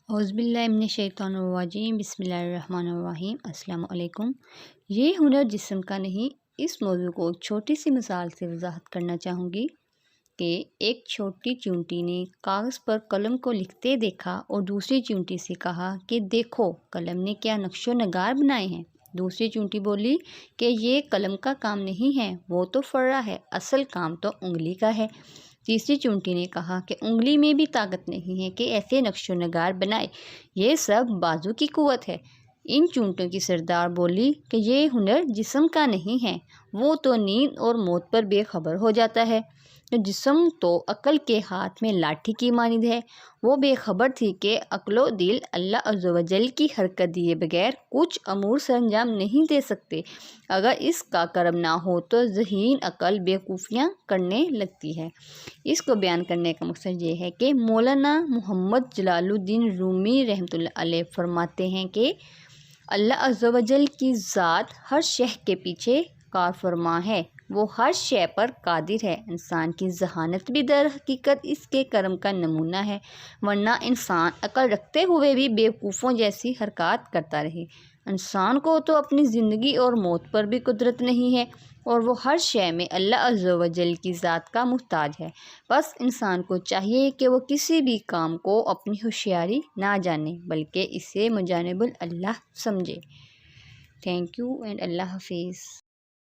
اعوذ باللہ من الشیطان الرجیم، بسم اللہ الرحمن الرحیم۔ السلام علیکم۔ یہ ہنر جسم کا نہیں، اس موضوع کو ایک چھوٹی سی مثال سے وضاحت کرنا چاہوں گی کہ ایک چھوٹی چونٹی نے کاغذ پر قلم کو لکھتے دیکھا اور دوسری چونٹی سے کہا کہ دیکھو قلم نے کیا نقش و نگار بنائے ہیں۔ دوسری چونٹی بولی کہ یہ قلم کا کام نہیں ہے، وہ تو فرا ہے، اصل کام تو انگلی کا ہے۔ تیسری چونٹی نے کہا کہ انگلی میں بھی طاقت نہیں ہے کہ ایسے نقش و نگار بنائے، یہ سب بازو کی قوت ہے۔ ان چونٹوں کی سردار بولی کہ یہ ہنر جسم کا نہیں ہے، وہ تو نیند اور موت پر بے خبر ہو جاتا ہے۔ جسم تو عقل کے ہاتھ میں لاٹھی کی مانند ہے، وہ بے خبر تھی کہ عقل و دل اللہ عز و جل کی حرکت دیے بغیر کچھ امور سر انجام نہیں دے سکتے۔ اگر اس کا کرم نہ ہو تو ذہین عقل بیوقوفیاں کرنے لگتی ہے۔ اس کو بیان کرنے کا مقصد یہ ہے کہ مولانا محمد جلال الدین رومی رحمۃ اللہ علیہ فرماتے ہیں کہ اللہ عز و جل کی ذات ہر شے کے پیچھے کار فرما ہے، وہ ہر شے پر قادر ہے۔ انسان کی ذہانت بھی در حقیقت اس کے کرم کا نمونہ ہے، ورنہ انسان عقل رکھتے ہوئے بھی بیوقوفوں جیسی حرکات کرتا رہے۔ انسان کو تو اپنی زندگی اور موت پر بھی قدرت نہیں ہے، اور وہ ہر شے میں اللہ عز و جل کی ذات کا محتاج ہے۔ بس انسان کو چاہیے کہ وہ کسی بھی کام کو اپنی ہوشیاری نہ جانے بلکہ اسے مجانب اللہ سمجھے۔ تھینک یو اینڈ اللہ حافظ۔